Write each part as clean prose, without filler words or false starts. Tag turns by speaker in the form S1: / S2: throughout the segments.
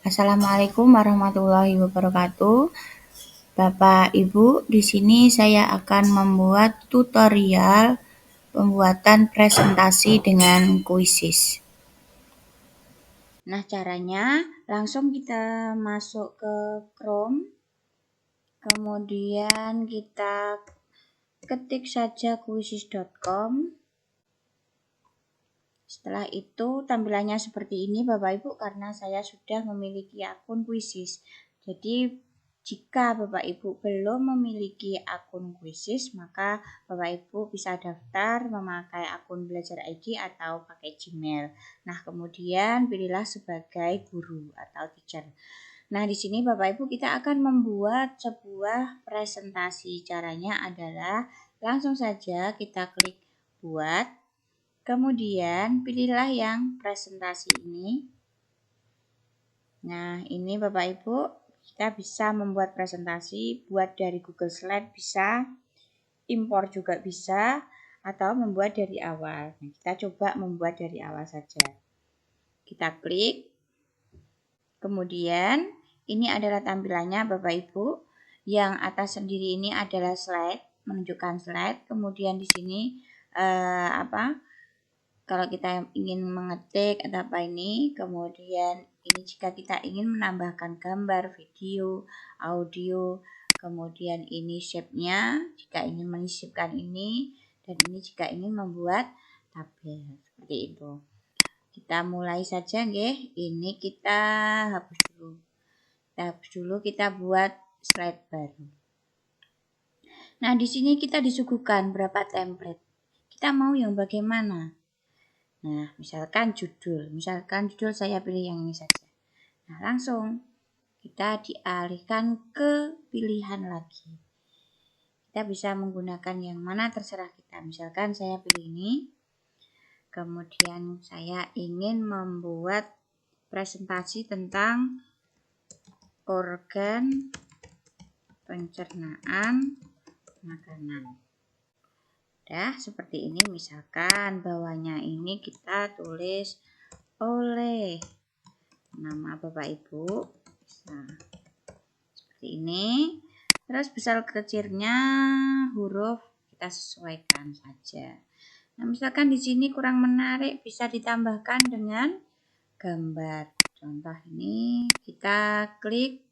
S1: Assalamualaikum warahmatullahi wabarakatuh. Bapak Ibu, di sini saya akan membuat tutorial pembuatan presentasi dengan Quizzes. Nah, caranya langsung kita masuk ke Chrome. Kemudian kita ketik saja quizzes.com. Setelah itu tampilannya seperti ini Bapak Ibu, karena saya sudah memiliki akun Quizzes. Jadi jika Bapak Ibu belum memiliki akun Quizzes, maka Bapak Ibu bisa daftar memakai akun Belajar ID atau pakai Gmail. Nah, kemudian pilihlah sebagai guru atau teacher. Nah, di sini Bapak Ibu kita akan membuat sebuah presentasi. Caranya adalah langsung saja kita klik buat. Kemudian pilihlah yang presentasi ini. Nah, ini Bapak Ibu, kita bisa membuat presentasi, buat dari Google Slide bisa, impor juga bisa, atau membuat dari awal. Nah, kita coba membuat dari awal saja. Kita klik. Kemudian ini adalah tampilannya Bapak Ibu. Yang atas sendiri ini adalah slide, menunjukkan slide. Kemudian di sini kalau kita ingin mengetik atau apa ini, kemudian ini jika kita ingin menambahkan gambar, video, audio, kemudian ini shape-nya, jika ingin menyisipkan ini, dan ini jika ingin membuat tabel, seperti itu. Kita mulai saja, nggih. Ini kita hapus dulu. Kita buat slide baru. Nah, di sini kita disuguhkan berapa template. Kita mau yang bagaimana? Nah, misalkan judul saya pilih yang ini saja. Nah, langsung kita dialihkan ke pilihan lagi. Kita bisa menggunakan yang mana terserah kita. Misalkan saya pilih ini. Kemudian saya ingin membuat presentasi tentang organ pencernaan makanan. Seperti ini, misalkan bawahnya ini kita tulis oleh nama Bapak Ibu, nah, seperti ini. Terus besar kecilnya huruf kita sesuaikan saja. Nah, misalkan di sini kurang menarik, bisa ditambahkan dengan gambar. Contoh ini kita klik.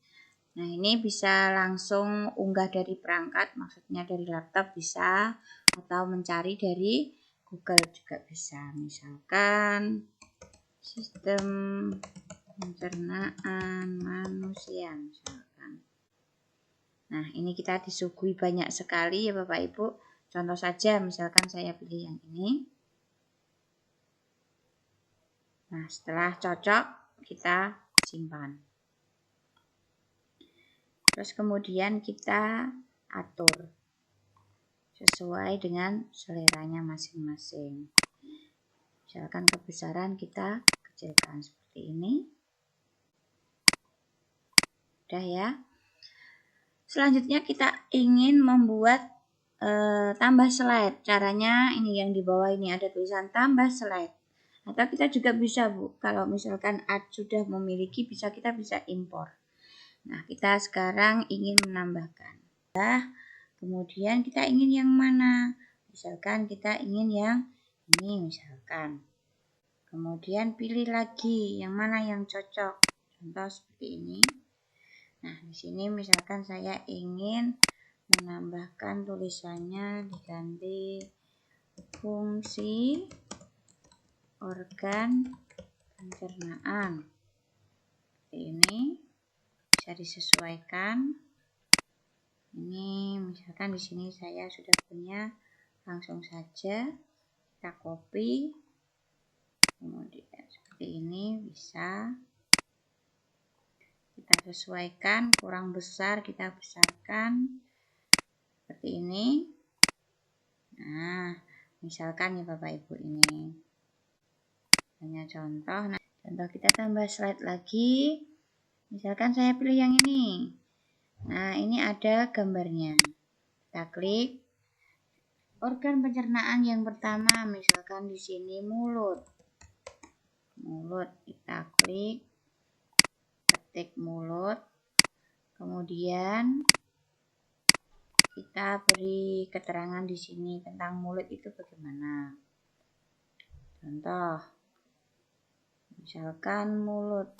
S1: Nah, ini bisa langsung unggah dari perangkat, maksudnya dari laptop bisa, atau mencari dari Google juga bisa. Misalkan sistem pencernaan manusia misalkan. Nah, ini kita disuguhi banyak sekali ya Bapak Ibu. Contoh saja, misalkan saya pilih yang ini. Nah, setelah cocok kita simpan. Terus kemudian kita atur sesuai dengan seleranya masing-masing. Misalkan kebesaran kita kecilkan seperti ini. Udah ya. Selanjutnya kita ingin membuat tambah slide. Caranya ini yang di bawah ini ada tulisan tambah slide. Atau kita juga bisa Bu, kalau misalkan sudah memiliki kita bisa impor. Nah, kita sekarang ingin menambahkan. Kemudian kita ingin yang mana? Misalkan kita ingin yang ini misalkan. Kemudian pilih lagi yang mana yang cocok. Contoh seperti ini. Nah, di sini misalkan saya ingin menambahkan tulisannya diganti fungsi organ pencernaan. Seperti ini bisa disesuaikan. Ini misalkan di sini saya sudah punya, langsung saja kita copy. Kemudian seperti ini bisa kita sesuaikan, kurang besar kita besarkan seperti ini. Nah, misalkan ya Bapak Ibu, ini hanya contoh. Nah, contoh kita tambah slide lagi. Misalkan saya pilih yang ini. Nah, ini ada gambarnya. Kita klik organ pencernaan yang pertama, misalkan di sini mulut. Kita klik, ketik mulut, kemudian kita beri keterangan di sini tentang mulut itu bagaimana. Contoh, misalkan mulut.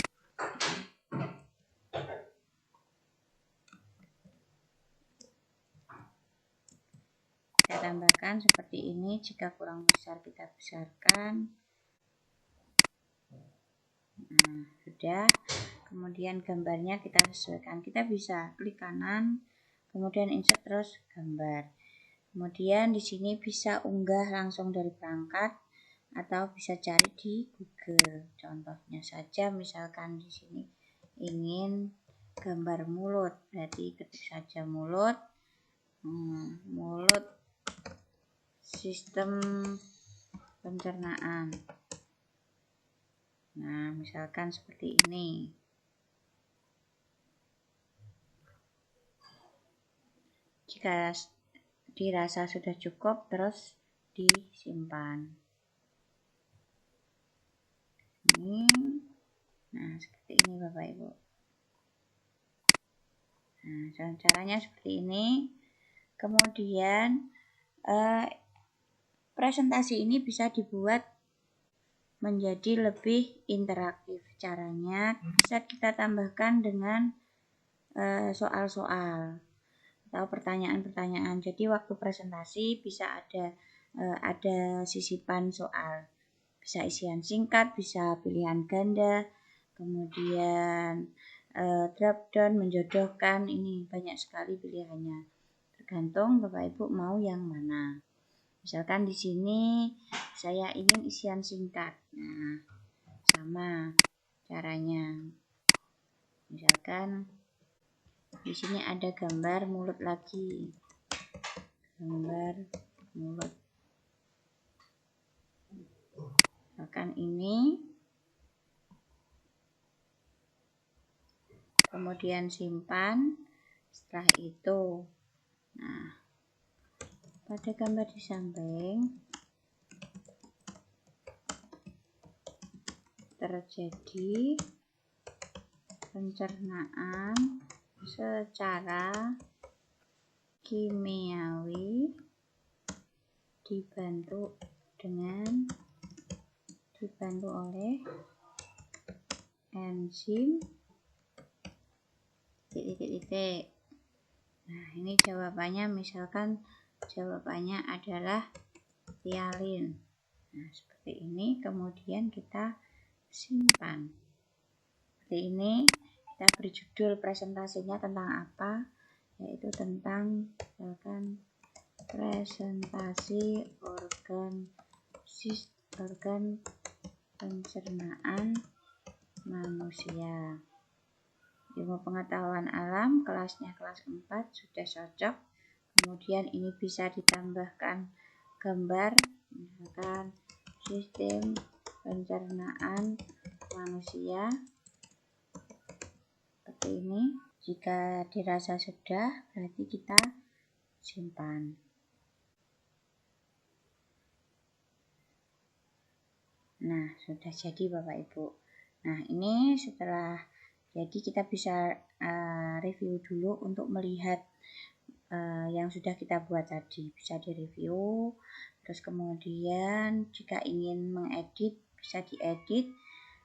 S1: Kita tambahkan seperti ini, jika kurang besar kita besarkan. Nah, sudah. Kemudian gambarnya kita sesuaikan. Kita bisa klik kanan, kemudian insert terus gambar. Kemudian di sini bisa unggah langsung dari perangkat atau bisa cari di Google. Contohnya saja misalkan di sini ingin gambar mulut, berarti ketik saja mulut, mulut sistem pencernaan. Nah, misalkan seperti ini. Jika dirasa sudah cukup, terus disimpan. Ini, nah seperti ini Bapak Ibu. Nah, caranya seperti ini. Kemudian presentasi ini bisa dibuat menjadi lebih interaktif. Caranya bisa kita tambahkan dengan soal-soal atau pertanyaan-pertanyaan. Jadi waktu presentasi bisa ada sisipan soal. Bisa isian singkat, bisa pilihan ganda, kemudian drop down, menjodohkan, ini banyak sekali pilihannya. Tergantung Bapak Ibu mau yang mana. Misalkan di sini saya ingin isian singkat. Nah, sama caranya. Misalkan di sini ada gambar mulut lagi. Gambar mulut. Misalkan ini. Kemudian simpan. Setelah itu, nah, pada gambar di samping terjadi pencernaan secara kimiawi dibantu oleh enzim titik-titik. Nah, ini jawabannya, misalkan jawabannya adalah tialin. Nah, seperti ini, kemudian kita simpan. Seperti ini, kita beri judul presentasinya tentang apa, yaitu tentang misalkan presentasi organ pencernaan manusia. Ilmu pengetahuan alam, kelasnya kelas 4, sudah cocok. Kemudian ini bisa ditambahkan gambar, misalkan sistem pencernaan manusia. Seperti ini. Jika dirasa sudah, berarti kita simpan. Nah, sudah jadi Bapak Ibu. Nah, ini setelah jadi kita bisa review dulu untuk melihat yang sudah kita buat tadi. Bisa direview, terus kemudian jika ingin mengedit bisa diedit.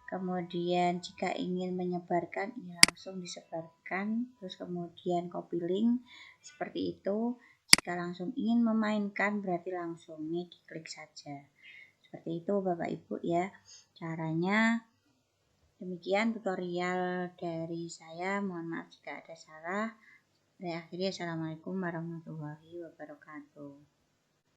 S1: Kemudian jika ingin menyebarkan, ini langsung disebarkan. Terus kemudian copy link seperti itu. Jika langsung ingin memainkan, berarti langsung ini diklik saja. Seperti itu Bapak Ibu ya caranya. Demikian tutorial dari saya, mohon maaf jika ada salah. Saya akhiri, assalamualaikum warahmatullahi wabarakatuh.